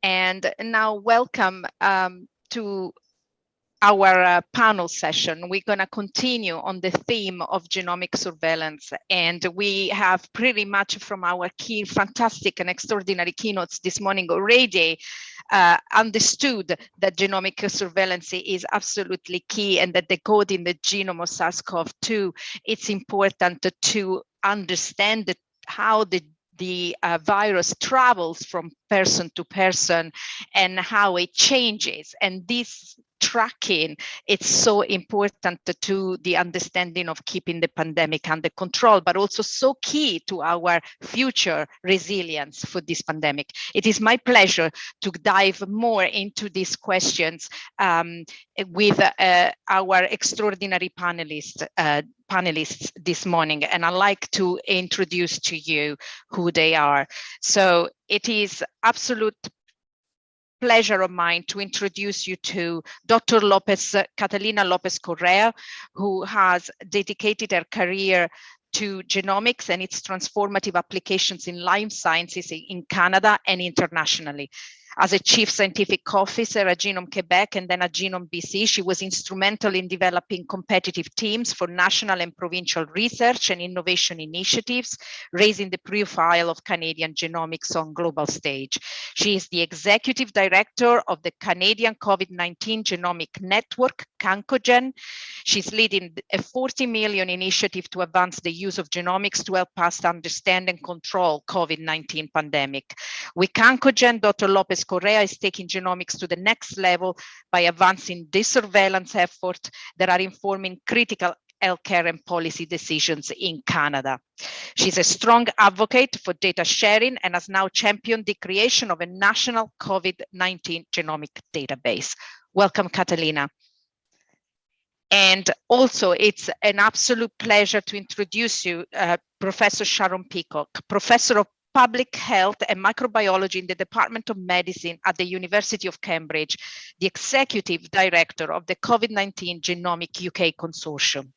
And now welcome to our panel session. We're going to continue on the theme of genomic surveillance, and we have pretty much from our key fantastic and extraordinary keynotes this morning already understood that genomic surveillance is absolutely key, and that decoding the genome of SARS-CoV-2, it's important to understand how the virus travels from person to person and how it changes. And this tracking, it's so important to the understanding of keeping the pandemic under control, but also so key to our future resilience for this pandemic. It is my pleasure to dive more into these questions with our extraordinary panelists this morning, and I'd like to introduce to you who they are. So it is absolute pleasure of mine to introduce you to Dr. Catalina Lopez Correa, who has dedicated her career to genomics and its transformative applications in life sciences in Canada and internationally. As a chief scientific officer at Genome Quebec and then at Genome BC, she was instrumental in developing competitive teams for national and provincial research and innovation initiatives, raising the profile of Canadian genomics on global stage. She is the executive director of the Canadian COVID-19 Genomic Network, CancoGen. She's leading a 40 million initiative to advance the use of genomics to help us understand and control COVID-19 pandemic. With CancoGen, Dr. Lopez Correa is taking genomics to the next level by advancing this surveillance effort that are informing critical healthcare and policy decisions in Canada. She's a strong advocate for data sharing and has now championed the creation of a national COVID-19 genomic database. Welcome, Catalina. And also, it's an absolute pleasure to introduce you, Professor Sharon Peacock, Professor of Public Health and Microbiology in the Department of Medicine at the University of Cambridge, the Executive Director of the COVID-19 Genomic UK Consortium,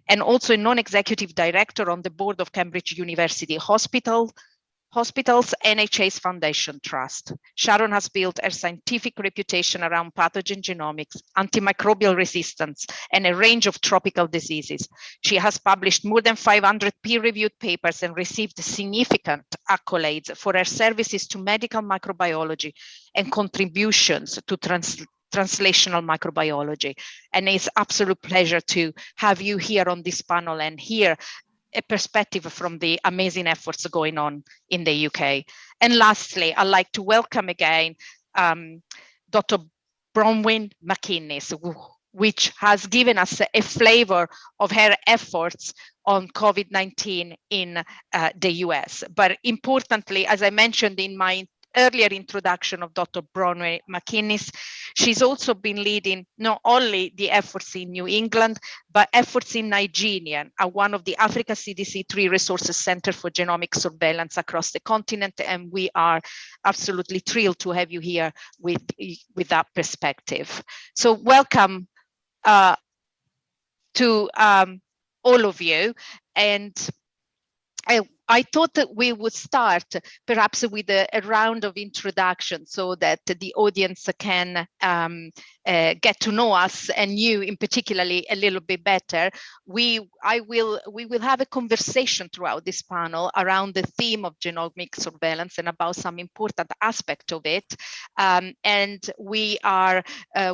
and also a non-executive director on the board of Cambridge University Hospital's NHS Foundation Trust. Sharon has built her scientific reputation around pathogen genomics, antimicrobial resistance, and a range of tropical diseases. She has published more than 500 peer-reviewed papers and received significant accolades for her services to medical microbiology and contributions to translational microbiology. And it's absolute pleasure to have you here on this panel and hear a perspective from the amazing efforts going on in the UK. And lastly, I'd like to welcome again Dr. Bronwyn McInnes, which has given us a flavor of her efforts on COVID-19 in the US. But importantly, as I mentioned in my earlier introduction of Dr. Bronwyn McInnes, she's also been leading not only the efforts in New England, but efforts in Nigeria at one of the Africa CDC 3 Resources Center for Genomic Surveillance across the continent. And we are absolutely thrilled to have you here with that perspective. So welcome to all of you. And I thought that we would start perhaps with a round of introduction so that the audience can get to know us and you in particularly a little bit better. We will have a conversation throughout this panel around the theme of genomic surveillance and about some important aspect of it. And we are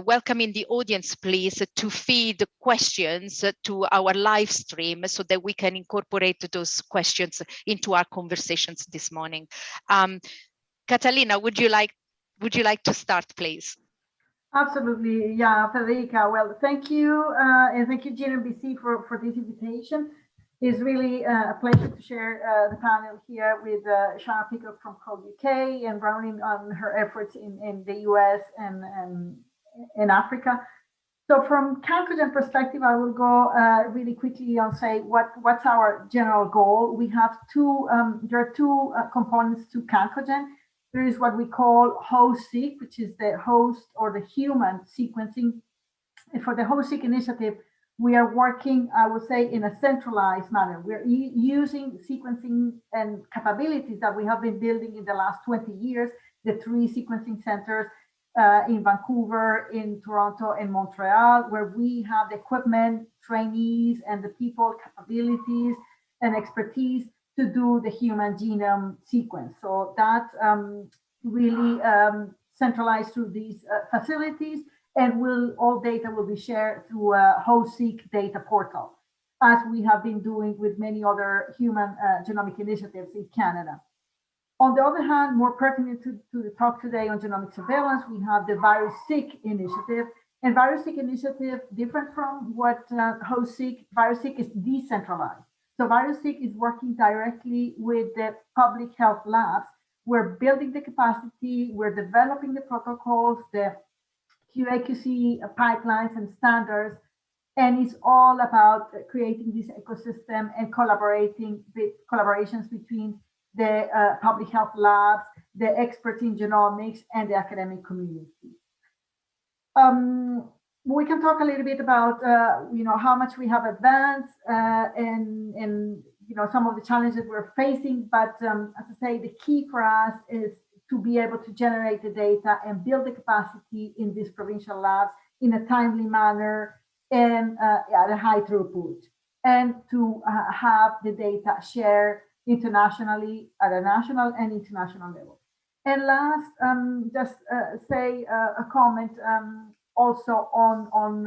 welcoming the audience, please, to feed questions to our live stream so that we can incorporate those questions into our conversations this morning. Catalina, would you like to start, please? Absolutely, yeah, Federica. Well, thank you, and thank you, GBC, for this invitation. It's really a pleasure to share the panel here with Sharon Peacock from COG UK and Browning on her efforts in the US and in Africa. So from CancoGen perspective, I will go really quickly on say what's our general goal. We have there are two components to CancoGen. There is what we call host-seq, which is the host or the human sequencing. And for the host-seq initiative, we are working, I would say, in a centralized manner. We're using sequencing and capabilities that we have been building in the last 20 years, the 3 sequencing centers in Vancouver, in Toronto, and Montreal, where we have the equipment, trainees, and the people, capabilities, and expertise to do the human genome sequence. So that's really centralized through these facilities, and all data will be shared through a HostSeq data portal, as we have been doing with many other human genomic initiatives in Canada. On the other hand, more pertinent to the talk today on genomic surveillance, we have the VirusSeq initiative. And VirusSeq initiative, different from what HostSeq, VirusSeq is decentralized. So VirusSeq is working directly with the public health labs. We're building the capacity, we're developing the protocols, the QA/QC pipelines and standards, and it's all about creating this ecosystem and collaborations between the public health labs, the experts in genomics, and the academic community. We can talk a little bit about how much we have advanced and some of the challenges we're facing. But as I say, the key for us is to be able to generate the data and build the capacity in these provincial labs in a timely manner and at a high throughput, and to have the data shared internationally at a national and international level. And last, just say a comment also on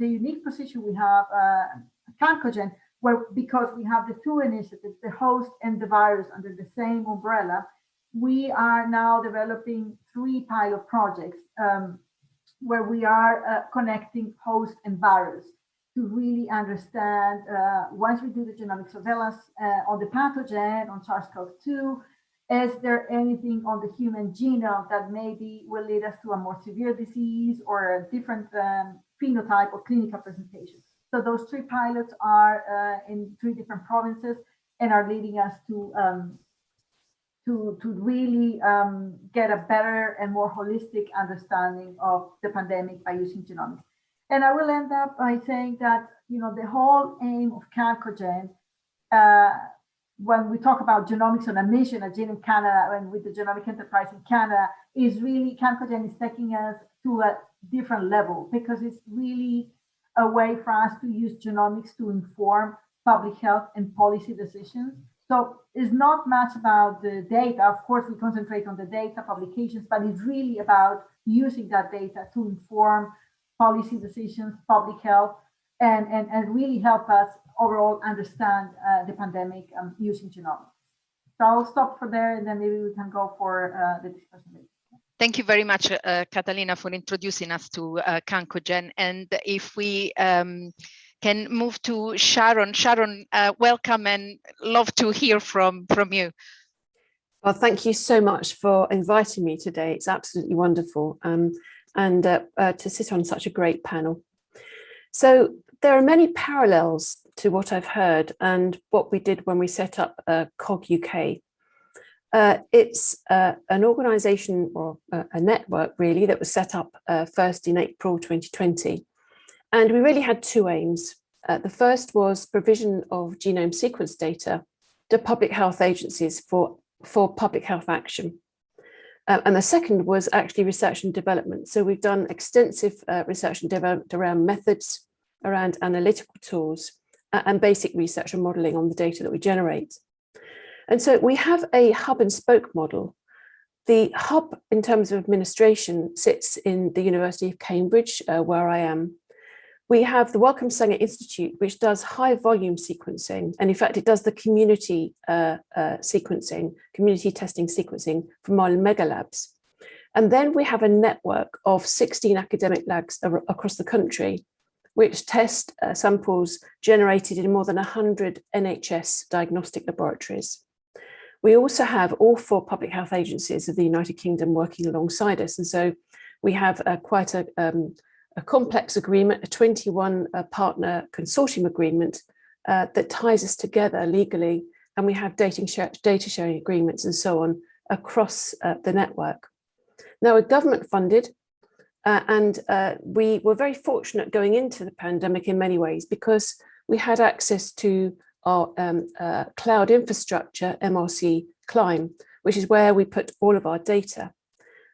the unique position we have at Cancogen, where because we have the 2 initiatives, the host and the virus, under the same umbrella, we are now developing 3 pilot projects where we are connecting host and virus to really understand, once we do the genomic surveillance on the pathogen, on SARS-CoV-2, is there anything on the human genome that maybe will lead us to a more severe disease or a different phenotype or clinical presentation? So those 3 pilots are in 3 different provinces and are leading us to really get a better and more holistic understanding of the pandemic by using genomics. And I will end up by saying that the whole aim of Cancogen, when we talk about genomics on a mission at Genome Canada and with the genomic enterprise in Canada, is really Cancogen is taking us to a different level, because it's really a way for us to use genomics to inform public health and policy decisions. So it's not much about the data. Of course, we concentrate on the data publications, but it's really about using that data to inform policy decisions, public health, and really help us overall understand the pandemic using genomics. So I'll stop for there, and then maybe we can go for the discussion later. Thank you very much, Catalina, for introducing us to Cancogen. And if we can move to Sharon. Sharon, welcome, and love to hear from you. Well, thank you so much for inviting me today. It's absolutely wonderful, and to sit on such a great panel. So there are many parallels to what I've heard and what we did when we set up COG UK. It's an organisation or a network really that was set up first in April 2020. And we really had 2 aims. The first was provision of genome sequence data to public health agencies for public health action. And the second was actually research and development. So we've done extensive research and development around methods, around analytical tools, and basic research and modelling on the data that we generate. And so we have a hub and spoke model. The hub, in terms of administration, sits in the University of Cambridge, where I am. We have the Wellcome Sanger Institute, which does high volume sequencing. And in fact, it does the community sequencing, community testing sequencing from our mega labs. And then we have a network of 16 academic labs across the country, which test samples generated in more than 100 NHS diagnostic laboratories. We also have all 4 public health agencies of the United Kingdom working alongside us. And so we have quite a complex agreement, a 21 partner consortium agreement that ties us together legally. And we have data sharing agreements and so on across the network. Now, we're government funded, and we were very fortunate going into the pandemic in many ways, because we had access to our cloud infrastructure, MRC Climb, which is where we put all of our data.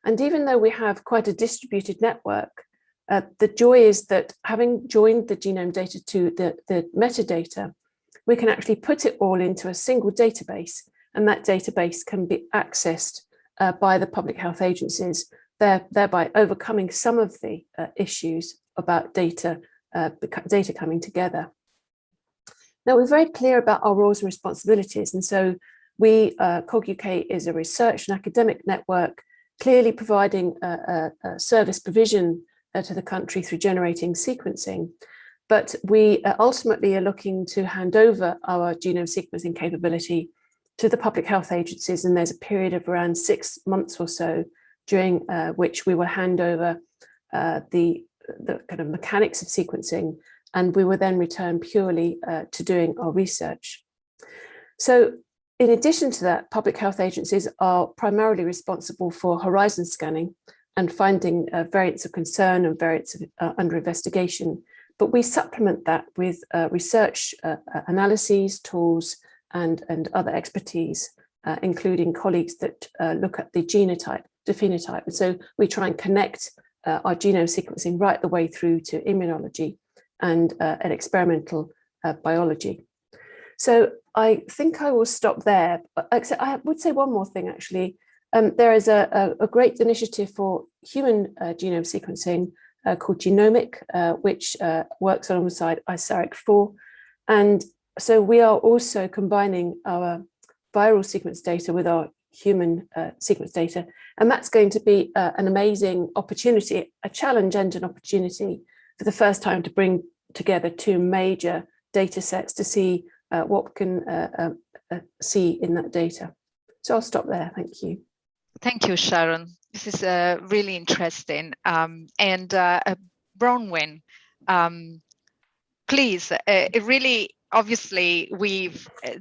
And even though we have quite a distributed network, the joy is that having joined the genome data to the metadata, we can actually put it all into a single database, and that database can be accessed by the public health agencies, thereby overcoming some of the issues about data coming together. Now, we're very clear about our roles and responsibilities, and so we, COG UK is a research and academic network, clearly providing a service provision to the country through generating sequencing. But we ultimately are looking to hand over our genome sequencing capability to the public health agencies, and there's a period of around 6 months or so during which we will hand over the kind of mechanics of sequencing, and we will then return purely to doing our research. So in addition to that, public health agencies are primarily responsible for horizon scanning and finding variants of concern and variants under investigation. But we supplement that with research analyses, tools, and other expertise, including colleagues that look at the genotype to phenotype. And so we try and connect our genome sequencing right the way through to immunology and experimental biology. So I think I will stop there. Except I would say one more thing, actually. There is a great initiative for human genome sequencing called Genomic, which works alongside ISARIC4. And so we are also combining our viral sequence data with our human sequence data. And that's going to be an amazing opportunity, a challenge and an opportunity for the first time to bring together two major data sets to see what we can see in that data. So I'll stop there. Thank you. Thank you, Sharon. This is really interesting. And Bronwyn, please, it really, obviously,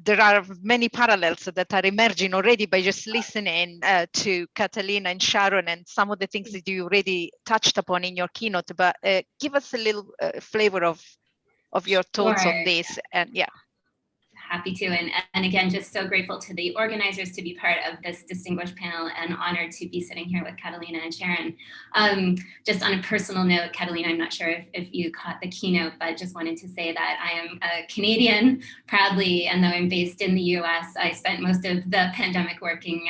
there are many parallels that are emerging already by just listening to Catalina and Sharon and some of the things that you already touched upon in your keynote, but give us a little flavor of your thoughts on this. And yeah. Happy to, and again, just so grateful to the organizers to be part of this distinguished panel, and honored to be sitting here with Catalina and Sharon. Just on a personal note, Catalina, I'm not sure if you caught the keynote, but just wanted to say that I am a Canadian proudly, and though I'm based in the US, I spent most of the pandemic working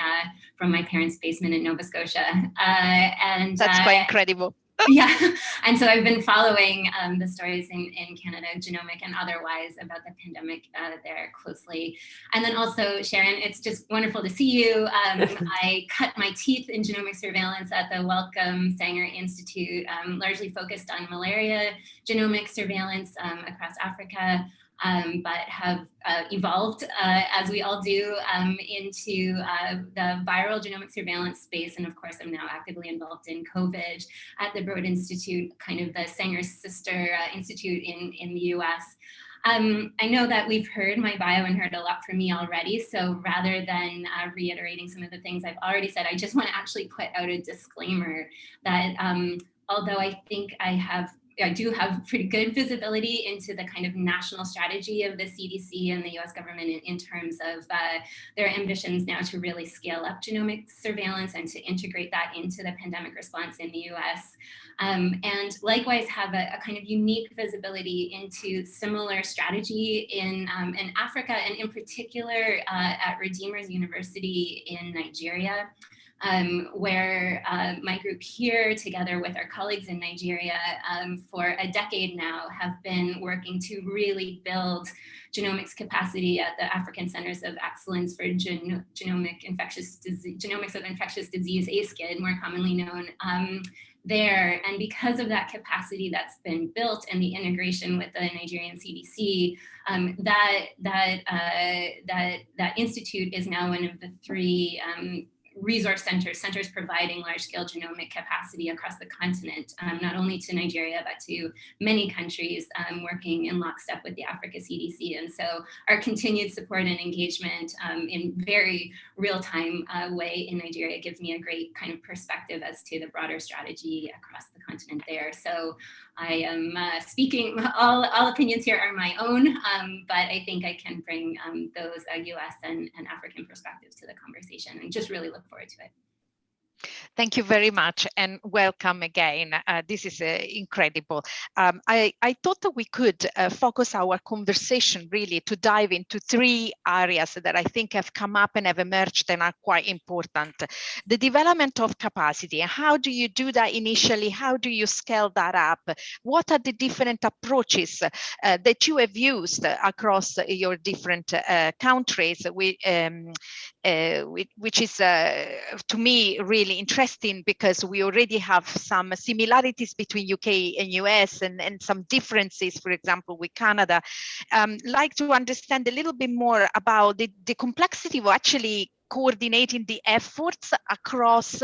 from my parents' basement in Nova Scotia. And that's quite incredible. Yeah, and so I've been following the stories in Canada, Genomic and otherwise, about the pandemic there closely. And then also, Sharon, it's just wonderful to see you. I cut my teeth in genomic surveillance at the Wellcome Sanger Institute, largely focused on malaria genomic surveillance across Africa. But have evolved, as we all do, into the viral genomic surveillance space. And of course, I'm now actively involved in COVID at the Broad Institute, kind of the Sanger's sister institute in the US. I know that we've heard my bio and heard a lot from me already. So rather than reiterating some of the things I've already said, I just want to actually put out a disclaimer that although I think I do have pretty good visibility into the kind of national strategy of the CDC and the US government in terms of their ambitions now to really scale up genomic surveillance and to integrate that into the pandemic response in the US. And likewise have a kind of unique visibility into similar strategy in Africa, and in particular at Redeemers University in Nigeria. Where my group here, together with our colleagues in Nigeria, for a decade now, have been working to really build genomics capacity at the African Centers of Excellence for Genomics of Infectious Disease, ASCID, more commonly known, there. And because of that capacity that's been built and the integration with the Nigerian CDC, that institute is now one of the 3 resource centers providing large-scale genomic capacity across the continent, not only to Nigeria, but to many countries, working in lockstep with the Africa CDC. And so our continued support and engagement in very real-time way in Nigeria gives me a great kind of perspective as to the broader strategy across the continent there. So I am speaking, all opinions here are my own, but I think I can bring those US and African perspectives to the conversation, and just really look forward to it. Thank you very much and welcome again. This is incredible. I thought that we could focus our conversation really to dive into three areas that I think have come up and have emerged and are quite important. The development of capacity. How do you do that initially? How do you scale that up? What are the different approaches that you have used across your different countries, which is to me really interesting, because we already have some similarities between UK and US and some differences, for example, with Canada. Like to understand a little bit more about the complexity of actually coordinating the efforts across,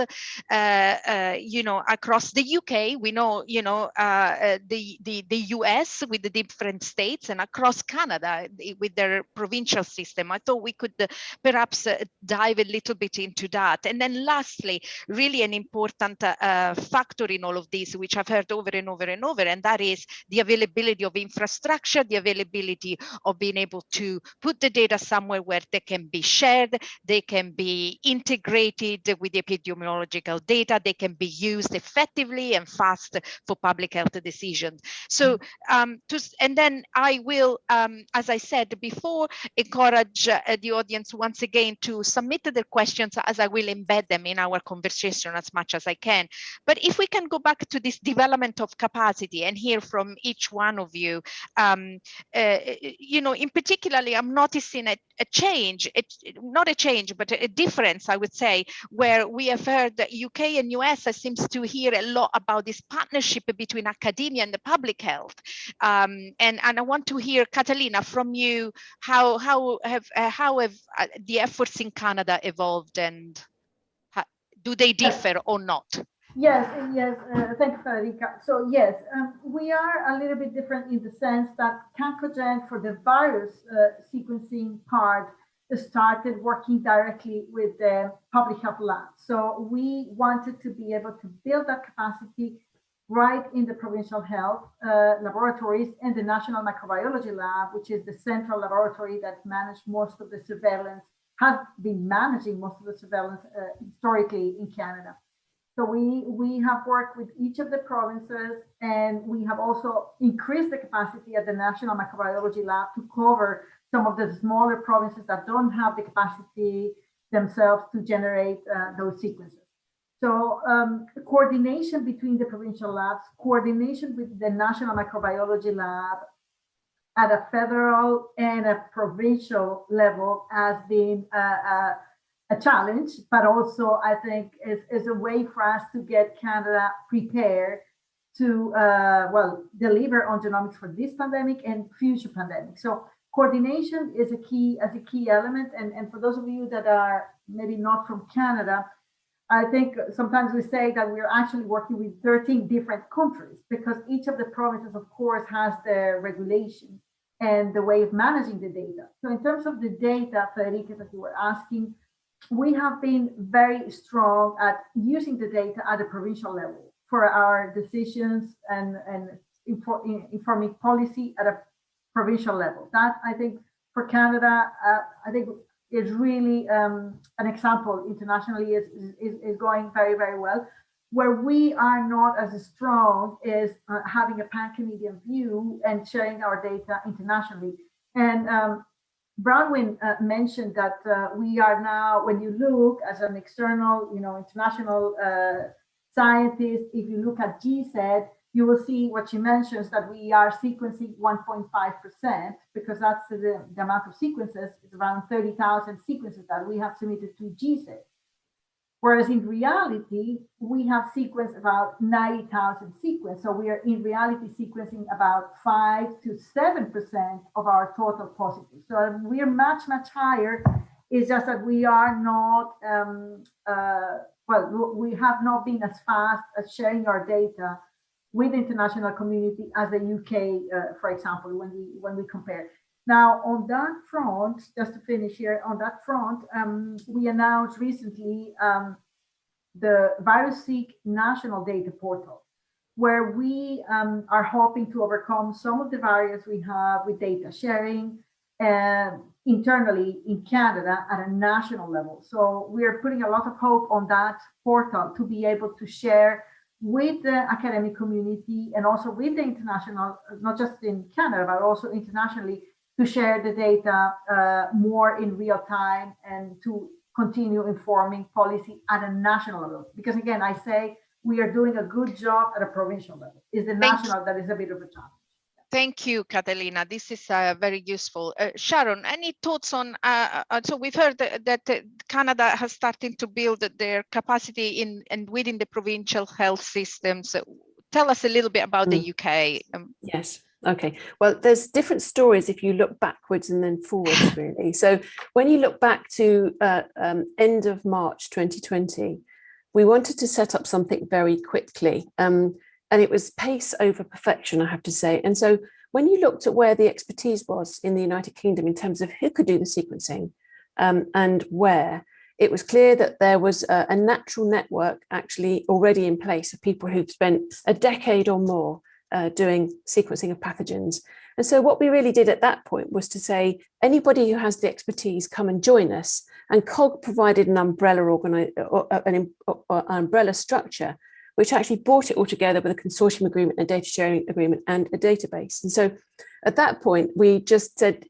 across the UK. We know, the US with the different states, and across Canada with their provincial system. I thought we could perhaps dive a little bit into that. And then lastly, really an important factor in all of this, which I've heard over and over and over, and that is the availability of infrastructure, the availability of being able to put the data somewhere where they can be shared, they can be integrated with epidemiological data, they can be used effectively and fast for public health decisions. So, and then I will, as I said before, encourage the audience once again to submit their questions, as I will embed them in our conversation as much as I can. But if we can go back to this development of capacity and hear from each one of you, in particularly, I'm noticing a change, not a change, but a difference, I would say, where we have heard that UK and US seems to hear a lot about this partnership between academia and the public health. And I want to hear, Catalina, from you, how have the efforts in Canada evolved, and do they differ or not? Yes, thank you, Federica. So yes, we are a little bit different in the sense that Cancogen, for the virus sequencing part, started working directly with the public health lab. So we wanted to be able to build that capacity right in the provincial health laboratories and the National Microbiology Lab, which is the central laboratory that managed most of the surveillance, has been managing most of the surveillance historically in Canada. So we have worked with each of the provinces, and we have also increased the capacity at the National Microbiology Lab to cover some of the smaller provinces that don't have the capacity themselves to generate those sequences. So coordination between the provincial labs, coordination with the National Microbiology Lab at a federal and a provincial level has been a challenge, but also I think is a way for us to get Canada prepared to deliver on genomics for this pandemic and future pandemics. So coordination is a key element. And for those of you that are maybe not from Canada, I think sometimes we say that we're actually working with 13 different countries, because each of the provinces, of course, has their regulation and the way of managing the data. So in terms of the data, Federica, that you were asking, we have been very strong at using the data at a provincial level for our decisions and informing policy at a provincial level. That, I think, for Canada, I think is really an example internationally is going very, very well. Where we are not as strong is having a pan-Canadian view and sharing our data internationally. And Bronwyn mentioned that we are now, when you look as an external, international scientist, if you look at GSED, you will see what she mentions, that we are sequencing 1.5%, because that's the amount of sequences, it's around 30,000 sequences that we have submitted to GSED. Whereas in reality, we have sequenced about 90,000 sequences. So we are in reality sequencing about 5 to 7% of our total positives. So we are much, much higher. It's just that we are not, we have not been as fast as sharing our data with the international community as the UK, for example, when we compare. Now, on that front, just to finish here, on that front, we announced recently the VirusSeq National Data Portal, where we are hoping to overcome some of the barriers we have with data sharing, and internally in Canada at a national level. So we are putting a lot of hope on that portal to be able to share with the academic community and also with the international, not just in Canada, but also internationally, to share the data more in real time and to continue informing policy at a national level. Because again, I say we are doing a good job at a provincial level. It's the national that is a bit of a challenge. Thank you, Catalina. This is very useful. Sharon, any thoughts on, so we've heard that Canada has started to build their capacity in and within the provincial health systems. Tell us a little bit about the UK. Yes. Okay. Well, there's different stories if you look backwards and then forwards, really. So when you look back to end of March 2020, we wanted to set up something very quickly. And it was pace over perfection, I have to say. And so when you looked at where the expertise was in the United Kingdom in terms of who could do the sequencing and where, it was clear that there was a natural network actually already in place of people who've spent a decade or more doing sequencing of pathogens. And so what we really did at that point was to say, anybody who has the expertise, come and join us. And COG provided an umbrella structure which actually brought it all together with a consortium agreement, a data sharing agreement, and a database. And so at that point, we just said,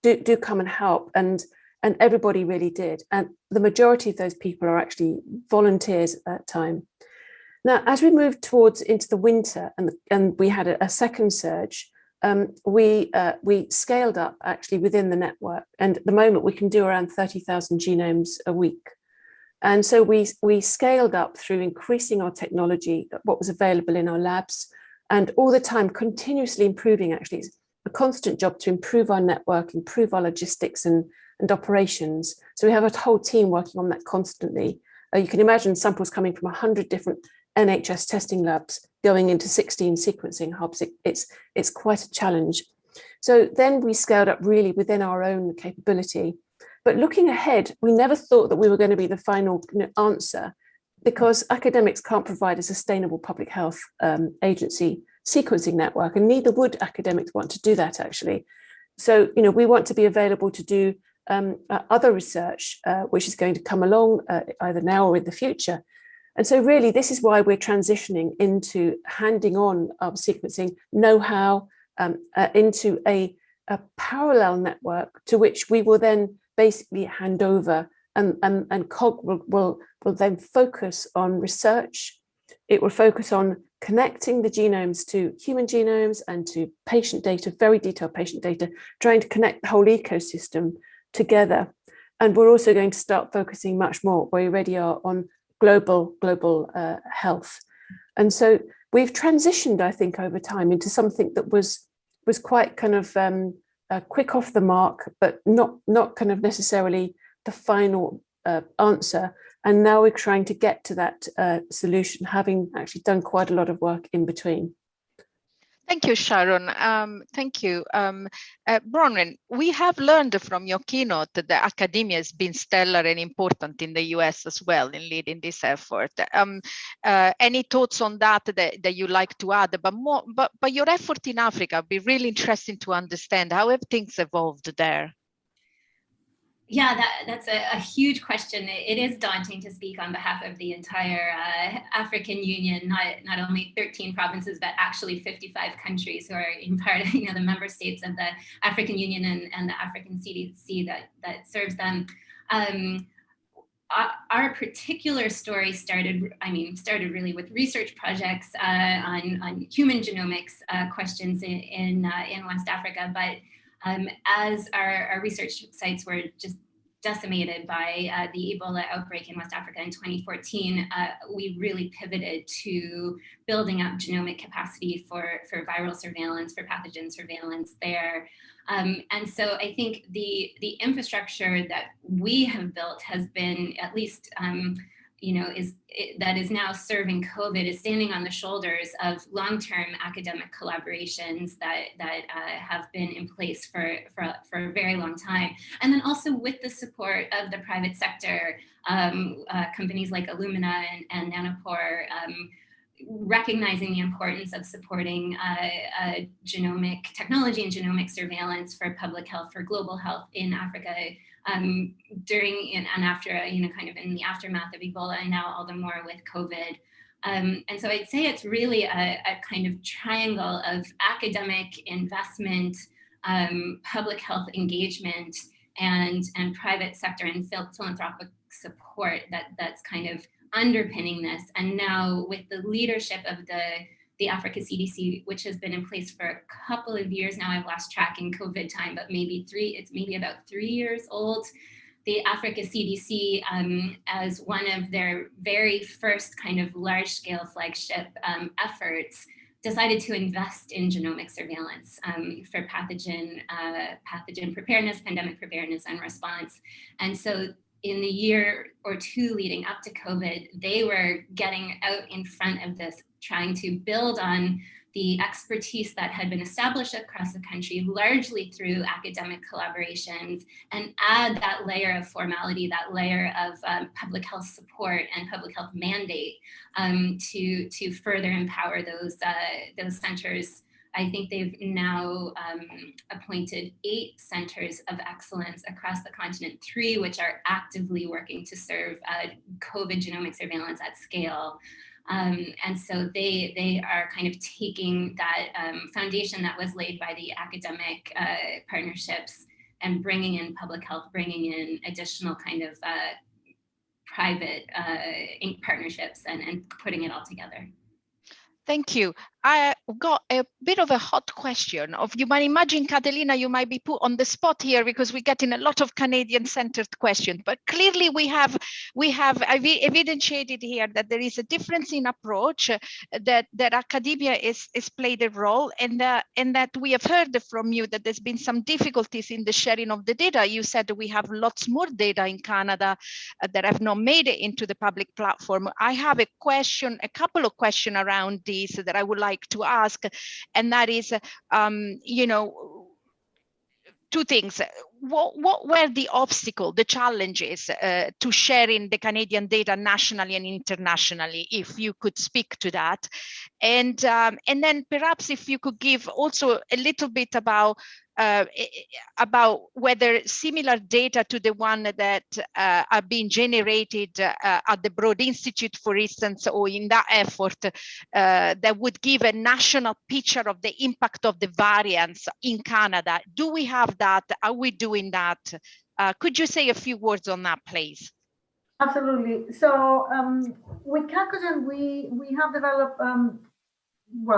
do come and help. And everybody really did. And the majority of those people are actually volunteers at that time. Now, as we moved into the winter and we had a second surge, we scaled up actually within the network. And at the moment, we can do around 30,000 genomes a week. And so we scaled up through increasing our technology, what was available in our labs, and all the time continuously improving. Actually, it's a constant job to improve our network, improve our logistics and operations. So we have a whole team working on that constantly. You can imagine samples coming from 100 different NHS testing labs going into 16 sequencing hubs. It's quite a challenge. So then we scaled up really within our own capability. But looking ahead, we never thought that we were going to be the final answer, because academics can't provide a sustainable public health agency sequencing network, and neither would academics want to do that, actually. So, we want to be available to do other research, which is going to come along either now or in the future. And so really, this is why we're transitioning into handing on our sequencing know-how into a parallel network to which we will then basically hand over, and COG will then focus on research. It will focus on connecting the genomes to human genomes and to patient data, very detailed patient data, trying to connect the whole ecosystem together. And we're also going to start focusing much more, where we already are, on global health. And so we've transitioned, I think, over time into something that was quite kind of quick off the mark, but not kind of necessarily the final answer. And now we're trying to get to that solution, having actually done quite a lot of work in between. Thank you, Sharon. Thank you. Bronwyn, we have learned from your keynote that the academia has been stellar and important in the US as well in leading this effort. Any thoughts on that you like to add? But your effort in Africa would be really interesting to understand. How have things evolved there? Yeah, that's a huge question. It is daunting to speak on behalf of the entire African Union, not only 13 provinces, but actually 55 countries who are in part of the member states of the African Union and the African CDC that serves them. Our particular story started really with research projects on human genomics questions in West Africa, but as our research sites were just decimated by the Ebola outbreak in West Africa in 2014, we really pivoted to building up genomic capacity for viral surveillance, for pathogen surveillance there. And so I think the infrastructure that we have built has been, at least that is now serving COVID, is standing on the shoulders of long-term academic collaborations that have been in place for a very long time. And then also with the support of the private sector, companies like Illumina and Nanopore, recognizing the importance of supporting genomic technology and genomic surveillance for public health, for global health in Africa during and after, kind of in the aftermath of Ebola, and now all the more with COVID. And so I'd say it's really a kind of triangle of academic investment, public health engagement, and private sector and philanthropic support that's kind of underpinning this. And now with the leadership of the Africa CDC, which has been in place for a couple of years now, I've lost track in COVID time, but it's maybe about 3 years old. The Africa CDC, as one of their very first kind of large-scale flagship efforts, decided to invest in genomic surveillance for pathogen preparedness, pandemic preparedness and response. And so in the year or two leading up to COVID, they were getting out in front of this, trying to build on the expertise that had been established across the country, largely through academic collaborations, and add that layer of formality, that layer of public health support and public health mandate to further empower those centers. I think they've now appointed 8 centers of excellence across the continent, 3 which are actively working to serve COVID genomic surveillance at scale. And so they are kind of taking that foundation that was laid by the academic partnerships and bringing in public health, bringing in additional kind of private partnerships and putting it all together. Thank you. I got a bit of a hot question of you might imagine, Catalina, you might be put on the spot here because we're getting a lot of Canadian-centered questions, but clearly I've evidenced here that there is a difference in approach, that academia is played a role, and that we have heard from you that there's been some difficulties in the sharing of the data. You said we have lots more data in Canada that have not made it into the public platform. I have a couple of questions around this that I would like to ask, and that is, 2 things. What were the obstacles, the challenges to sharing the Canadian data nationally and internationally, if you could speak to that? And then perhaps if you could give also a little bit about whether similar data to the one that are being generated at the Broad Institute, for instance, or in that effort, that would give a national picture of the impact of the variants in Canada. Do we have that? Are we doing that? Could you say a few words on that, please? Absolutely. So with Cancogen, we have developed,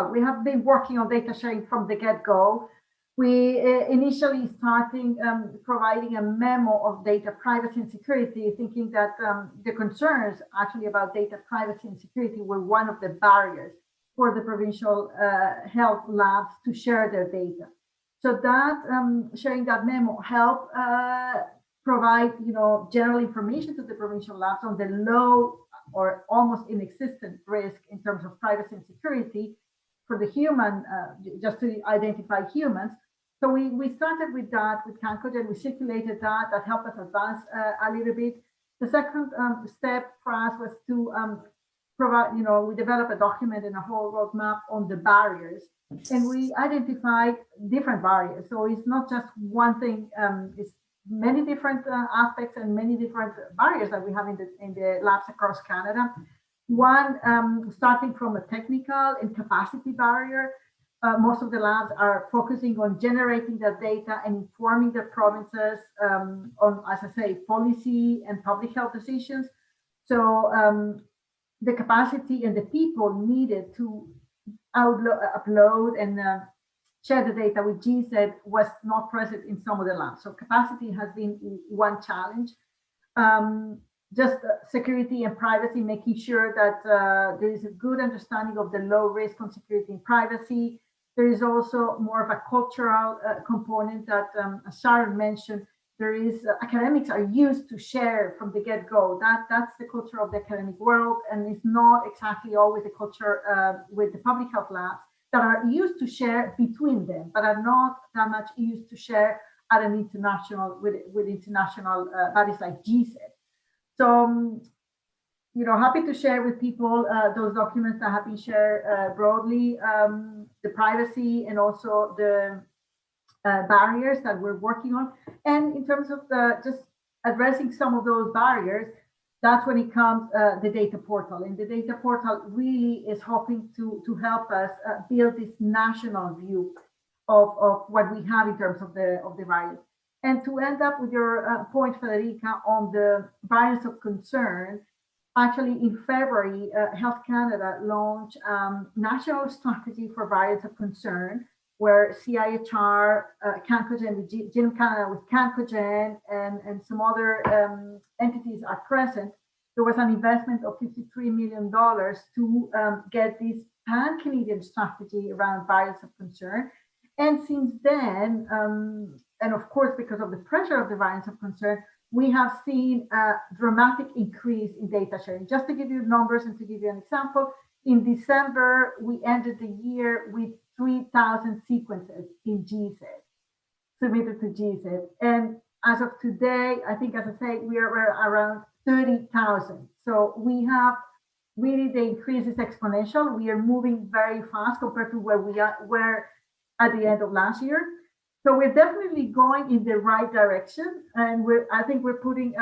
we have been working on data sharing from the get-go. We initially starting providing a memo of data privacy and security, thinking that the concerns actually about data privacy and security were one of the barriers for the provincial health labs to share their data. So that sharing that memo helped provide, general information to the provincial labs on the low or almost inexistent risk in terms of privacy and security for the human, just to identify humans. So we started with that with Cancogen, we circulated that helped us advance a little bit. The second step for us was to provide, we developed a document and a whole roadmap on the barriers, and we identified different barriers. So it's not just one thing, it's many different aspects and many different barriers that we have in the labs across Canada. One, starting from a technical and capacity barrier. Most of the labs are focusing on generating the data and informing the provinces on, as I say, policy and public health decisions. So the capacity and the people needed to upload and share the data with GSED was not present in some of the labs. So capacity has been one challenge. Just security and privacy, making sure that there is a good understanding of the low risk on security and privacy. There is also more of a cultural component that, as Sharon mentioned, there is academics are used to share from the get-go. That's the culture of the academic world, and it's not exactly always the culture with the public health labs that are used to share between them, but are not that much used to share at an international with international bodies like GSED. So happy to share with people those documents that have been shared broadly, the privacy and also the barriers that we're working on. And in terms of just addressing some of those barriers, that's when it comes the data portal. And the data portal really is hoping to help us build this national view of what we have in terms of the virus. And to end up with your point, Federica, on the variants of concern, actually in February, Health Canada launched national strategy for variants of concern, where CIHR, Cancogen, with Genome Canada with Cancogen, and some other entities are present. There was an investment of $53 million to get this pan-Canadian strategy around variants of concern. And since then, and of course, because of the pressure of the variants of concern, we have seen a dramatic increase in data sharing. Just to give you numbers and to give you an example, in December, we ended the year with 3,000 sequences in GSID, submitted to GSID. And as of today, I think, as I say, we are around 30,000. So we have really, the increase is exponential. We are moving very fast compared to where we were at the end of last year. So we're definitely going in the right direction. And I think we're putting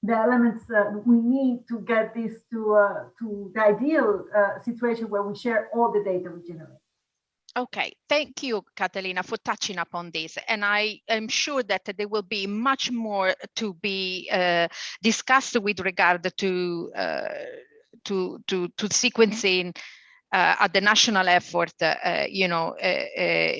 the elements we need to get this to the ideal situation where we share all the data with Genomic. Okay, thank you, Catalina, for touching upon this. And I am sure that there will be much more to be discussed with regard to sequencing at the national effort,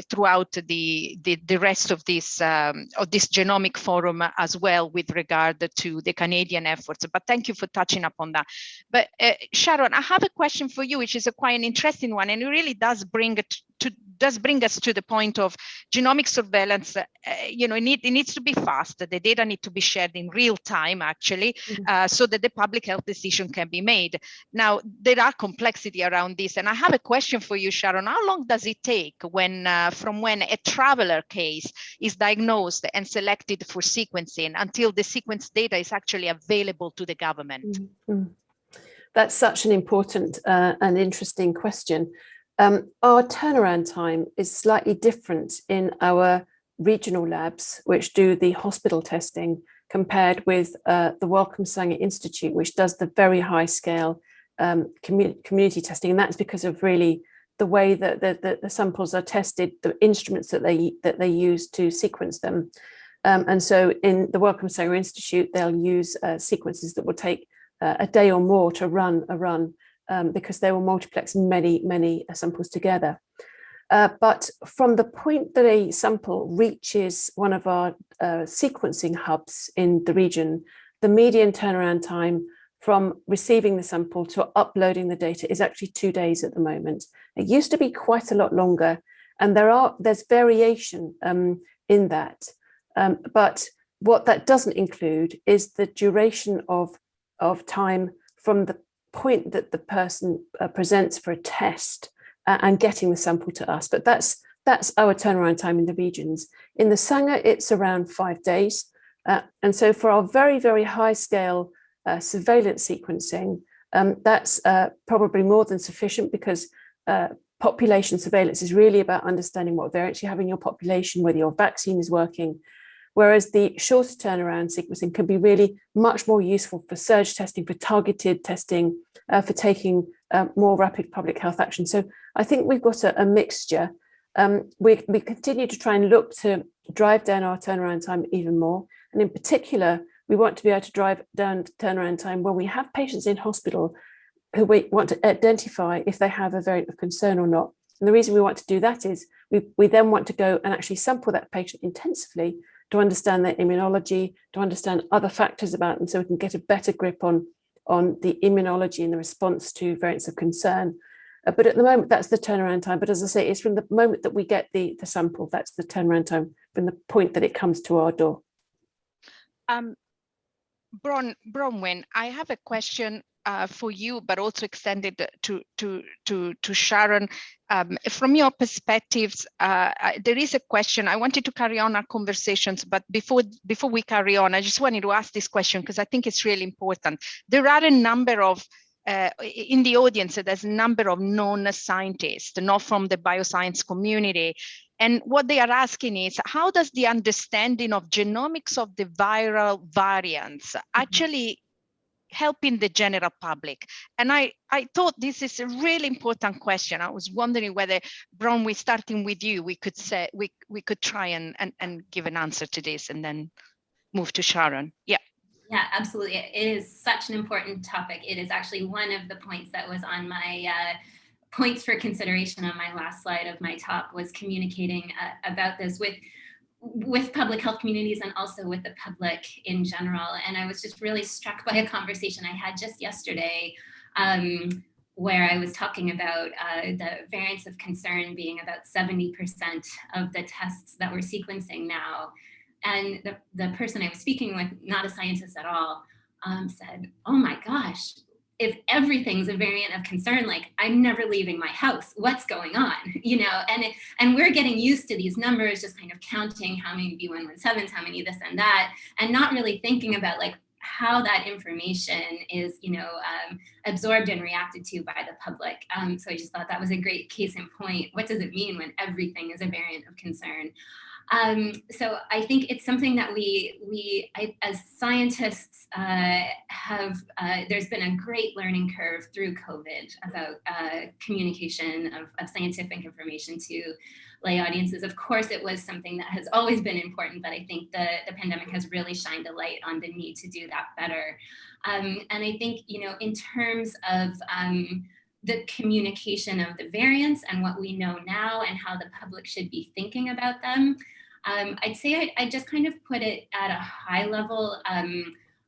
throughout the rest of this genomic forum as well, with regard to the Canadian efforts. But thank you for touching upon that. But Sharon, I have a question for you, which is quite an interesting one, and it really does bring us to the point of genomic surveillance. It needs to be fast. The data need to be shared in real time, actually, so that the public health decision can be made. Now, there are complexity around this. And I have a question for you, Sharon. How long does it take from when a traveler case is diagnosed and selected for sequencing until the sequence data is actually available to the government? That's such an important and interesting question. Our turnaround time is slightly different in our regional labs, which do the hospital testing, compared with the Wellcome Sanger Institute, which does the very high scale community testing. And that's because of really the way that the samples are tested, the instruments that they use to sequence them. And so in the Wellcome Sanger Institute, they'll use sequences that will take a day or more to run a run, because they will multiplex many samples together. But from the point that a sample reaches one of our sequencing hubs in the region, the median turnaround time from receiving the sample to uploading the data is actually 2 days at the moment. It used to be quite a lot longer, and there's variation in that. But what that doesn't include is the duration of time from the point that the person presents for a test and getting the sample to us. But that's our turnaround time in the regions. In the Sanger, it's around 5 days. And so for our very, very high scale surveillance sequencing, that's probably more than sufficient, because population surveillance is really about understanding what variants you have in your population, whether your vaccine is working. Whereas the shorter turnaround sequencing can be really much more useful for surge testing, for targeted testing, for taking more rapid public health action. So I think we've got a mixture. We continue to try and look to drive down our turnaround time even more. And in particular, we want to be able to drive down turnaround time when we have patients in hospital who we want to identify if they have a variant of concern or not. And the reason we want to do that is we then want to go and actually sample that patient intensively to understand their immunology, to understand other factors about them, so we can get a better grip on the immunology and the response to variants of concern. But at the moment, that's the turnaround time. But as I say, it's from the moment that we get the sample, that's the turnaround time from the point that it comes to our door. Bronwyn, I have a question for you, but also extended to Sharon. From your perspectives, there is a question. I wanted to carry on our conversations, but before we carry on, I just wanted to ask this question because I think it's really important. There are a number of in the audience, there's a number of non-scientists, not from the bioscience community. And what they are asking is, how does the understanding of genomics of the viral variants actually helping the general public? And I thought this is a really important question. I was wondering whether, Bronwyn, starting with you, we could say we could try and give an answer to this and then move to Sharon. Yeah. Yeah, absolutely. It is such an important topic. It is actually one of the points that was on my points for consideration on my last slide of my talk, was communicating about this with public health communities and also with the public in general. And I was just really struck by a conversation I had just yesterday where I was talking about the variants of concern being about 70% of the tests that we're sequencing now. And the person I was speaking with, not a scientist at all, said, oh my gosh, if everything's a variant of concern, like I'm never leaving my house, what's going on? You know, and we're getting used to these numbers, just kind of counting how many B117s, how many this and that, and not really thinking about like how that information is, you know, absorbed and reacted to by the public. So I just thought that was a great case in point. What does it mean when everything is a variant of concern? So I think it's something that we as scientists there's been a great learning curve through COVID about communication of scientific information to lay audiences. Of course, it was something that has always been important, but I think the pandemic has really shined a light on the need to do that better. And I think, you know, in terms of the communication of the variants and what we know now and how the public should be thinking about them, I'd say I just kind of put it at a high level.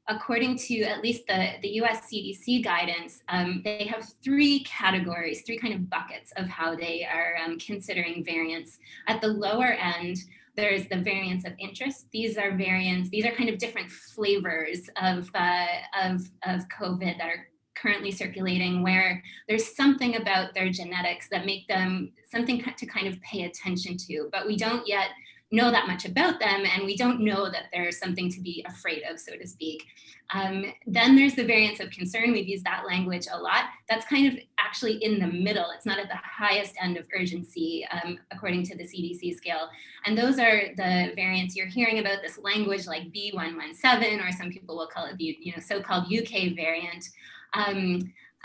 According to at least the US CDC guidance, they have three categories, three kind of buckets of how they are considering variants. At the lower end, there's the variants of interest. These are variants, these are kind of different flavors of COVID that are currently circulating, where there's something about their genetics that make them something to kind of pay attention to, but we don't yet know that much about them, and we don't know that there's something to be afraid of, so to speak. Then there's the variants of concern. We've used that language a lot. That's kind of actually in the middle. It's not at the highest end of urgency, according to the CDC scale. And those are the variants you're hearing about, this language like B117, or some people will call it the so-called UK variant.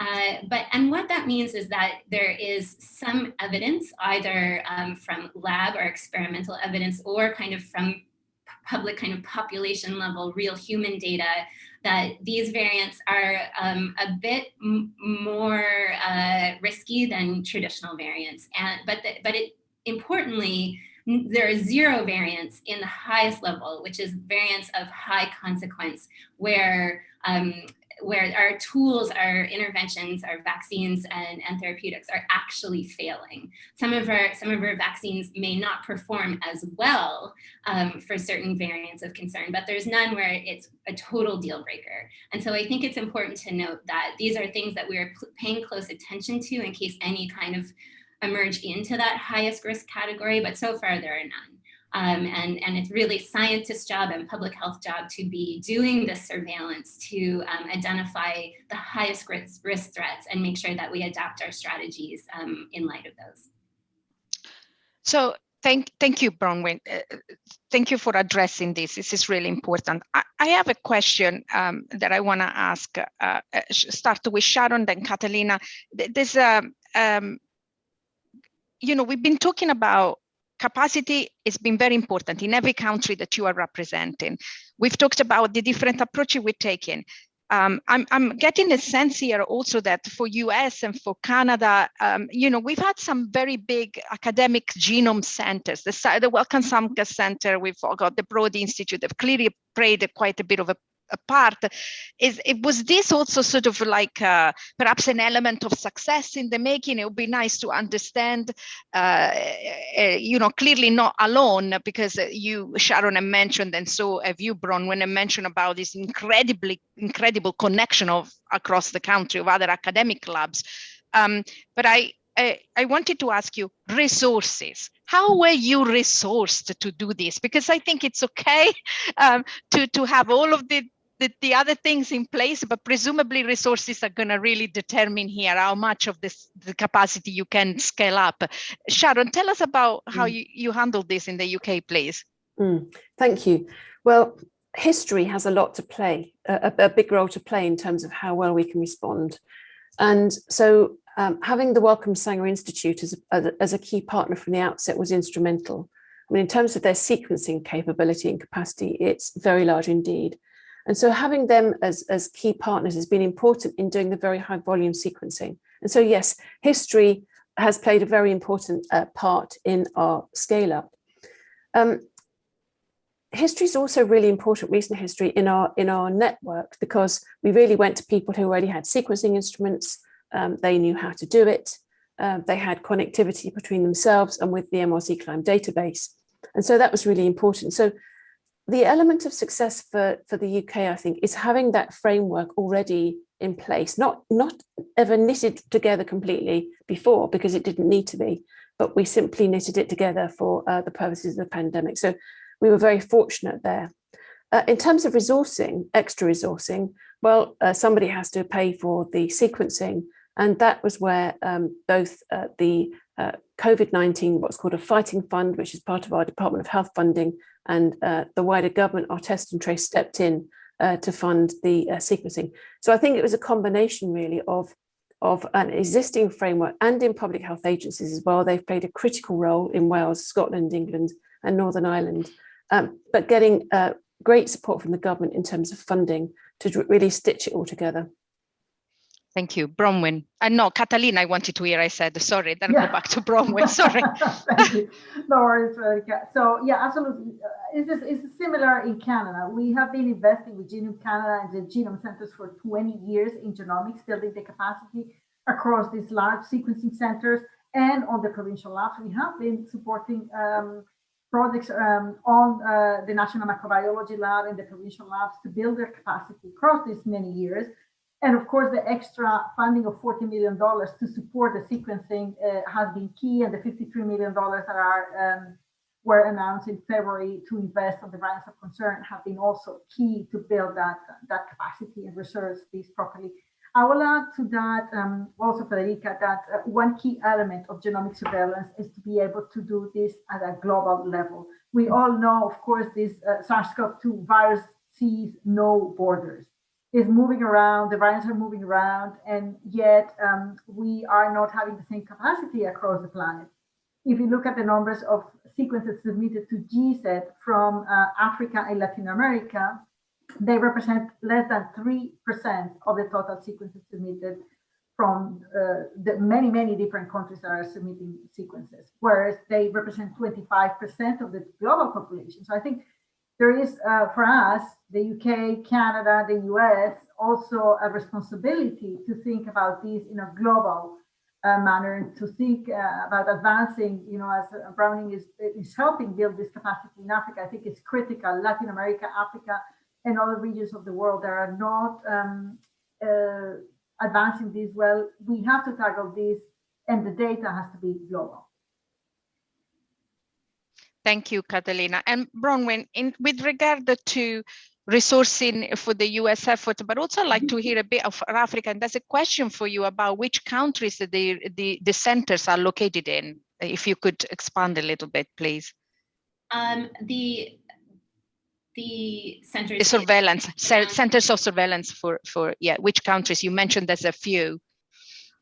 And what that means is that there is some evidence, either from lab or experimental evidence, or kind of from public kind of population level, real human data, that these variants are a bit more risky than traditional variants. Importantly, there are 0 variants in the highest level, which is variants of high consequence, where our tools, our interventions, our vaccines and therapeutics are actually failing. Some of our vaccines may not perform as well for certain variants of concern, but there's none where it's a total deal breaker. And so I think it's important to note that these are things that we are paying close attention to in case any kind of emerge into that highest risk category, but so far there are none. And it's really scientists' job and public health job to be doing this surveillance to identify the highest risk threats and make sure that we adapt our strategies in light of those. So thank you, Bronwyn. Thank you for addressing this. This is really important. I have a question that I want to ask. Start with Sharon, then Catalina. There's we've been talking about capacity. Has been very important in every country that you are representing. We've talked about the different approaches we're taking. I'm getting a sense here also that for US and for Canada, we've had some very big academic genome centers. The Wellcome Summit Center, we've got the Broad Institute, they've clearly played quite a bit of a part. Was this also sort of like perhaps an element of success in the making? It would be nice to understand, clearly not alone, because you, Sharon, have mentioned, and so have you, Bronwyn, mentioned about this incredible connection of across the country of other academic labs. But I wanted to ask you, resources. How were you resourced to do this? Because I think it's okay to have all of the other things in place, but presumably resources are going to really determine here how much of the capacity you can scale up. Sharon, tell us about how you handled this in the UK, please. Thank you. Well, history has a lot to play, a big role to play in terms of how well we can respond. And so having the Wellcome Sanger Institute as a key partner from the outset was instrumental. I mean, in terms of their sequencing capability and capacity, it's very large indeed. And so having them as key partners has been important in doing the very high volume sequencing. And so, yes, history has played a very important part in our scale up. History is also really important, recent history in our network, because we really went to people who already had sequencing instruments. They knew how to do it. They had connectivity between themselves and with the MRC Climb database. And so that was really important. So the element of success for the UK, I think, is having that framework already in place, not ever knitted together completely before, because it didn't need to be, but we simply knitted it together for the purposes of the pandemic. So we were very fortunate there. In terms of resourcing, extra resourcing, well, somebody has to pay for the sequencing, and that was where both the COVID-19, what's called a fighting fund, which is part of our Department of Health funding, and the wider government, our Test and Trace, stepped in to fund the sequencing. So I think it was a combination really of an existing framework and in public health agencies as well. They've played a critical role in Wales, Scotland, England, and Northern Ireland, but getting great support from the government in terms of funding to really stitch it all together. Thank you. Bronwyn. No, Catalina, I wanted to hear, I said, sorry, then go back to Bronwyn, sorry. Thank you. No worries, Federica. So yeah, absolutely. It's similar in Canada. We have been investing with Genome Canada and the Genome Centers for 20 years in genomics, building the capacity across these large sequencing centers and on the provincial labs. We have been supporting projects on the National Microbiology Lab and the provincial labs to build their capacity across these many years. And of course, the extra funding of $40 million to support the sequencing has been key, and the $53 million that were announced in February to invest on the variants of concern have been also key to build that capacity and research this properly. I will add to that also, Federica, that one key element of genomic surveillance is to be able to do this at a global level. We all know, of course, this SARS-CoV-2 virus sees no borders. Is moving around, the variants are moving around, and yet we are not having the same capacity across the planet. If you look at the numbers of sequences submitted to GSET from Africa and Latin America, they represent less than 3% of the total sequences submitted from the many different countries that are submitting sequences, whereas they represent 25% of the global population. So I think there is, for us, the UK, Canada, the US, also a responsibility to think about this in a global manner and to think about advancing, as Browning is helping build this capacity in Africa. I think it's critical. Latin America, Africa, and other regions of the world that are not advancing this well. We have to tackle this, and the data has to be global. Thank you, Catalina. And Bronwyn, with regard to resourcing for the US effort, but also I'd like to hear a bit of Africa. And there's a question for you about which countries the centers are located in. If you could expand a little bit, please. The centers. The surveillance, centers of surveillance for which countries? You mentioned there's a few.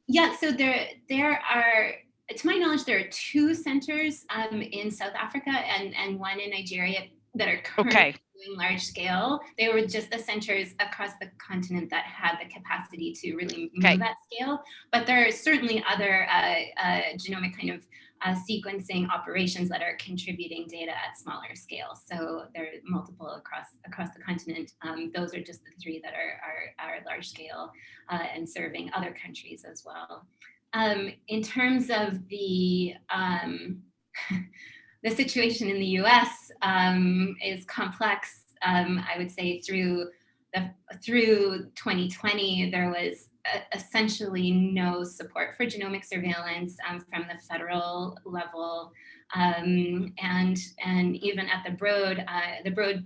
Yeah, so there are, to my knowledge, there are 2 centers in South Africa and one in Nigeria that are currently doing large scale. They were just the centers across the continent that had the capacity to really move that scale. But there are certainly other genomic kind of sequencing operations that are contributing data at smaller scale. So there are multiple across the continent. Those are just the 3 that are large scale and serving other countries as well. In terms of the situation in the US is complex, I would say, through through 2020, there was essentially no support for genomic surveillance from the federal level, and even at the Broad,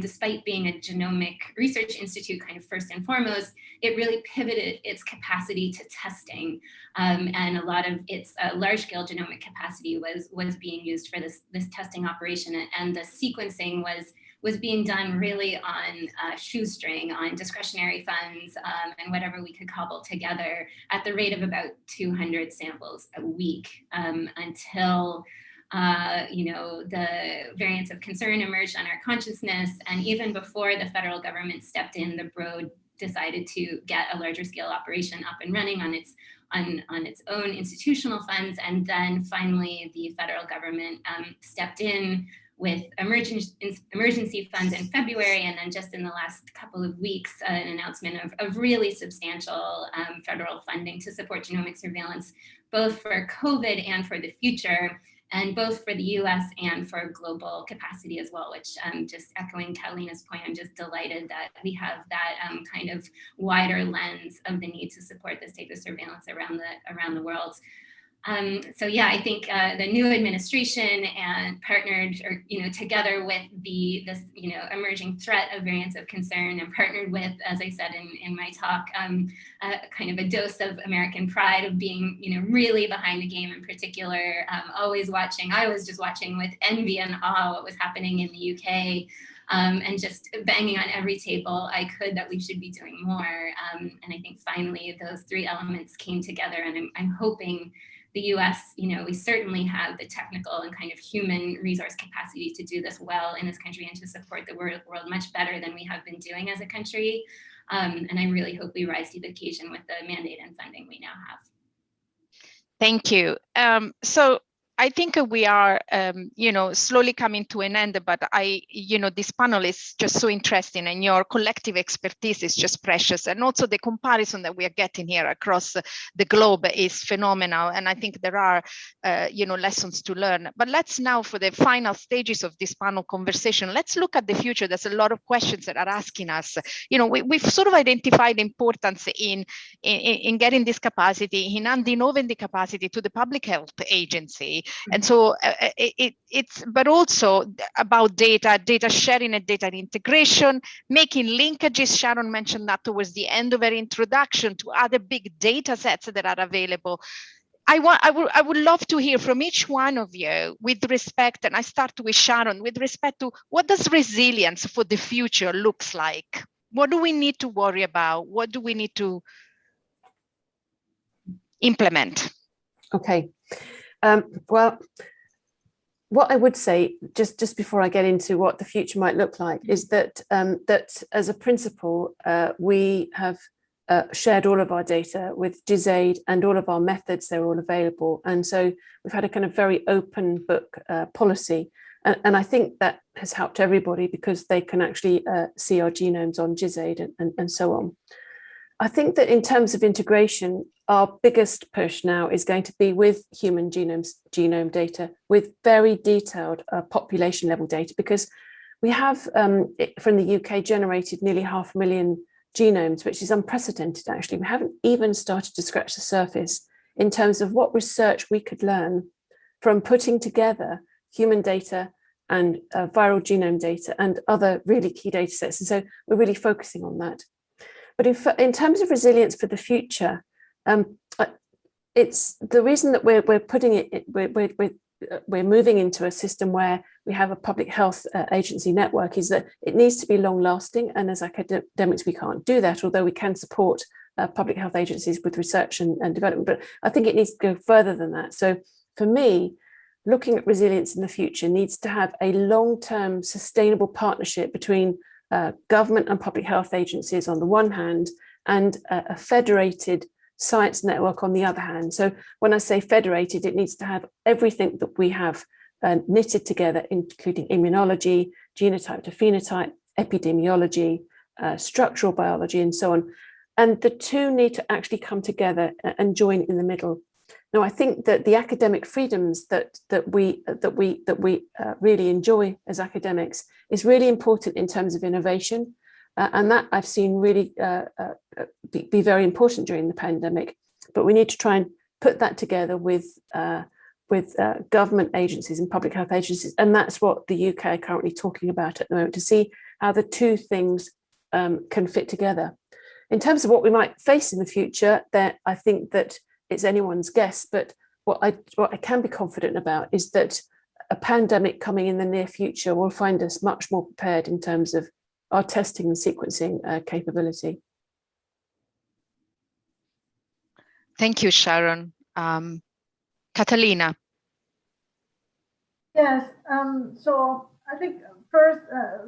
despite being a genomic research institute kind of first and foremost, it really pivoted its capacity to testing, and a lot of its large-scale genomic capacity was being used for this testing operation, and the sequencing was being done really on shoestring, on discretionary funds, and whatever we could cobble together at the rate of about 200 samples a week, until the variants of concern emerged on our consciousness. And even before the federal government stepped in, the Broad decided to get a larger scale operation up and running on its own institutional funds. And then finally, the federal government stepped in with emergency funds in February, and then just in the last couple of weeks, an announcement of really substantial federal funding to support genomic surveillance, both for COVID and for the future, and both for the US and for global capacity as well, which just echoing Catalina's point, I'm just delighted that we have that kind of wider lens of the need to support this type of surveillance around the world. So yeah, I think the new administration and partnered, together with this emerging threat of variants of concern, and partnered with, as I said in my talk, kind of a dose of American pride of being really behind the game in particular, always watching. I was just watching with envy and awe what was happening in the UK. And just banging on every table I could that we should be doing more. And I think finally those three elements came together, and I'm hoping the US, we certainly have the technical and kind of human resource capacity to do this well in this country and to support the world much better than we have been doing as a country. And I really hope we rise to the occasion with the mandate and funding we now have. Thank you. So I think we are, slowly coming to an end, but this panel is just so interesting, and your collective expertise is just precious. And also the comparison that we are getting here across the globe is phenomenal. And I think there are, lessons to learn. But let's now, for the final stages of this panel conversation, let's look at the future. There's a lot of questions that are asking us. We've sort of identified the importance in getting this capacity, in handing over the capacity to the public health agency. And so it's, but also about data sharing and data integration, making linkages. Sharon mentioned that towards the end of her introduction, to other big data sets that are available. I would love to hear from each one of you with respect, and I start with Sharon, with respect to what does resilience for the future looks like? What do we need to worry about? What do we need to implement? Okay. Well, what I would say, just before I get into what the future might look like, is that that as a principle, we have shared all of our data with GISAID, and all of our methods, they're all available. And so we've had a kind of very open book policy. And I think that has helped everybody, because they can actually see our genomes on GISAID and so on. I think that in terms of integration, our biggest push now is going to be with human genome data, with very detailed population level data, because we have, from the UK, generated nearly 500,000 genomes, which is unprecedented, actually. We haven't even started to scratch the surface in terms of what research we could learn from putting together human data and viral genome data and other really key data sets. And so we're really focusing on that. But in terms of resilience for the future, it's the reason that we're putting it, we're moving into a system where we have a public health agency network, is that it needs to be long lasting. And as academics, we can't do that, although we can support public health agencies with research and development. But I think it needs to go further than that. So for me, looking at resilience in the future needs to have a long-term sustainable partnership between government and public health agencies on the one hand, and a federated science network on the other hand. So when I say federated, it needs to have everything that we have knitted together, including immunology, genotype to phenotype, epidemiology, structural biology, and so on. And the two need to actually come together and join in the middle. Now, I think that the academic freedoms that we really enjoy as academics is really important in terms of innovation. and that I've seen really be very important during the pandemic. But we need to try and put that together with government agencies and public health agencies, and that's what the UK are currently talking about at the moment, to see how the two things can fit together. In terms of what we might face in the future, that I think that it's anyone's guess, but what I can be confident about is that a pandemic coming in the near future will find us much more prepared in terms of our testing and sequencing capability. Thank you, Sharon. Catalina. Yes, so I think first,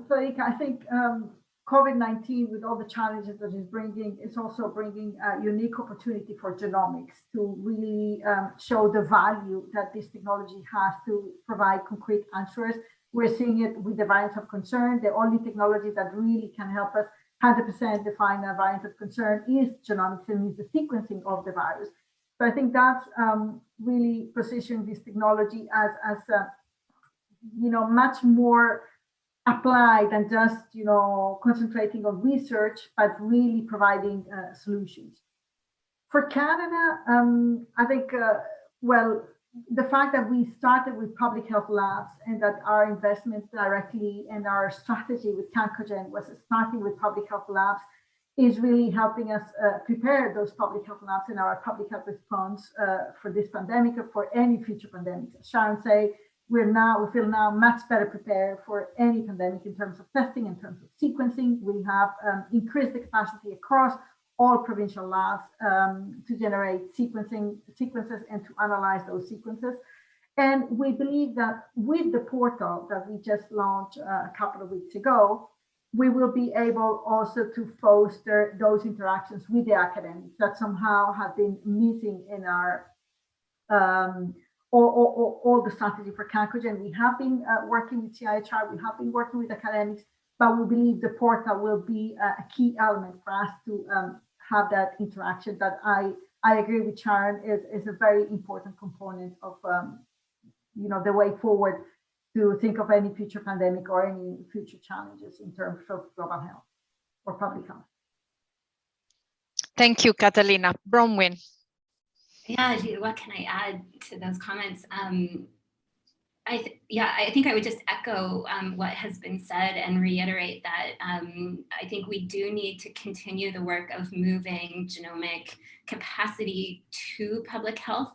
Federica, I think COVID-19, with all the challenges that it's bringing, is also bringing a unique opportunity for genomics to really show the value that this technology has to provide concrete answers. We're seeing it with the variants of concern. The only technology that really can help us 100% define a variant of concern is genomics, and is the sequencing of the virus. So I think that's really positioned this technology as much more applied than just concentrating on research, but really providing solutions. For Canada, I think the fact that we started with public health labs, and that our investment directly and our strategy with Cancogen was starting with public health labs, is really helping us prepare those public health labs in our public health response for this pandemic or for any future pandemics. As Sharon said, we feel now much better prepared for any pandemic in terms of testing, in terms of sequencing. We have increased the capacity across all provincial labs to generate sequences and to analyze those sequences. And we believe that with the portal that we just launched a couple of weeks ago, we will be able also to foster those interactions with the academics that somehow have been missing in our all the strategy for Cancogen. We have been working with CIHR, we have been working with academics, but we believe the portal will be a key element for us to have that interaction that I agree with Sharon is a very important component of the way forward to think of any future pandemic or any future challenges in terms of global health or public health. Thank you, Catalina. Bronwyn. Yeah, what can I add to those comments? I think I would just echo what has been said and reiterate that I think we do need to continue the work of moving genomic capacity to public health,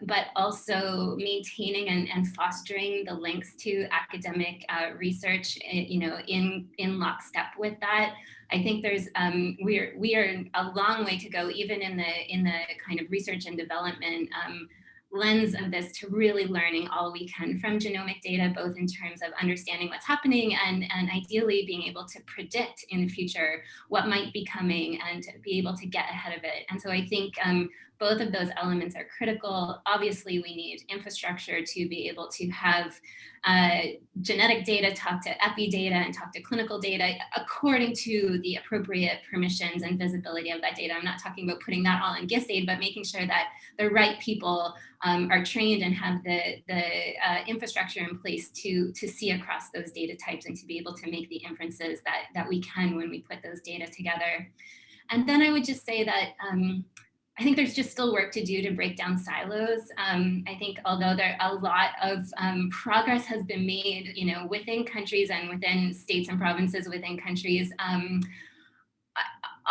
but also maintaining and fostering the links to academic research, in lockstep with that. I think there's we are a long way to go, even in the kind of research and development lens of this, to really learning all we can from genomic data, both in terms of understanding what's happening and ideally being able to predict in the future what might be coming and to be able to get ahead of it. And so I think both of those elements are critical. Obviously, we need infrastructure to be able to have genetic data talk to epi data and talk to clinical data according to the appropriate permissions and visibility of that data. I'm not talking about putting that all in GISAID, but making sure that the right people are trained and have the infrastructure in place to see across those data types and to be able to make the inferences that we can when we put those data together. And then I would just say that I think there's just still work to do to break down silos. I think although there a lot of progress has been made, within countries and within states and provinces within countries,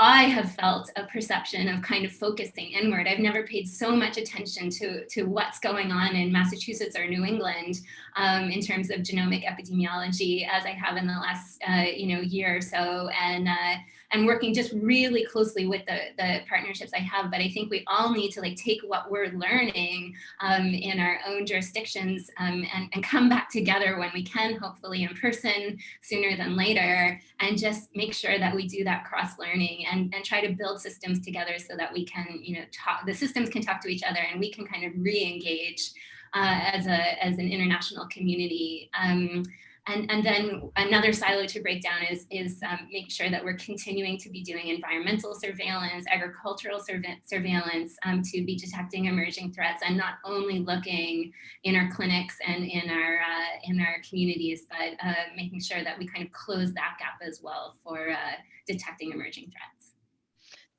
I have felt a perception of kind of focusing inward. I've never paid so much attention to what's going on in Massachusetts or New England in terms of genomic epidemiology as I have in the last year or so, and working just really closely with the partnerships I have. But I think we all need to take what we're learning in our own jurisdictions and come back together when we can, hopefully in person sooner than later, and just make sure that we do that cross-learning and try to build systems together so that we can, the systems can talk to each other and we can kind of re-engage as an international community. And then another silo to break down is make sure that we're continuing to be doing environmental surveillance, agricultural surveillance, to be detecting emerging threats, and not only looking in our clinics and in our communities, but making sure that we kind of close that gap as well for detecting emerging threats.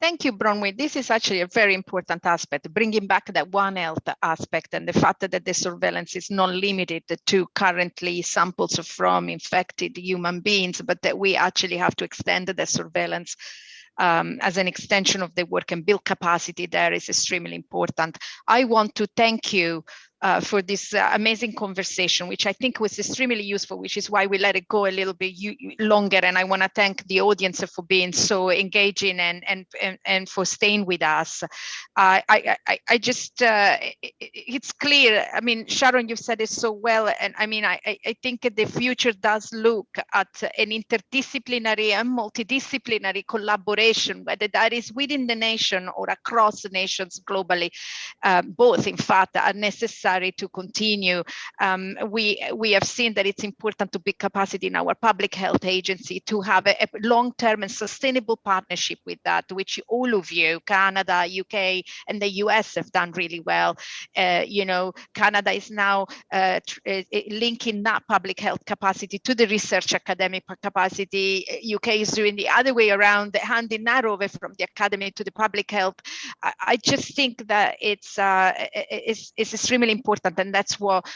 Thank you, Bronwyn. This is actually a very important aspect, bringing back that One Health aspect and the fact that the surveillance is not limited to currently samples from infected human beings, but that we actually have to extend the surveillance as an extension of the work and build capacity there is extremely important. I want to thank you for this amazing conversation, which I think was extremely useful, which is why we let it go a little bit longer. And I want to thank the audience for being so engaging and for staying with us. I just, it's clear. I mean, Sharon, you said it so well. And I mean, I think the future does look at an interdisciplinary and multidisciplinary collaboration, whether that is within the nation or across the nations globally. Both, in fact, are necessary to continue. We have seen that it's important to build capacity in our public health agency to have a long-term and sustainable partnership with that, which all of you, Canada, UK, and the US have done really well. You know, Canada is now linking that public health capacity to the research academic capacity. UK is doing the other way around, handing that over from the academy to the public health. I just think that it's extremely important, and that's what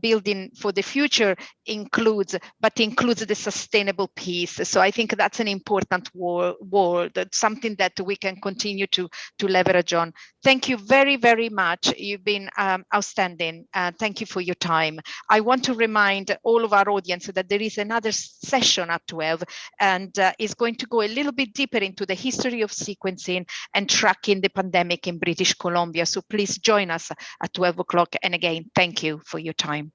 building for the future includes, but includes the sustainable piece. So I think that's an important word, something that we can continue to leverage on. Thank you very, very much. You've been outstanding. Thank you for your time. I want to remind all of our audience that there is another session at 12, and is going to go a little bit deeper into the history of sequencing and tracking the pandemic in British Columbia. So please join us at 12 o'clock. And again, thank you for your time.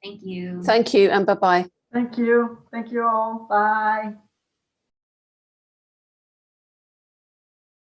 Thank you. Thank you, and bye-bye. Thank you. Thank you all. Bye.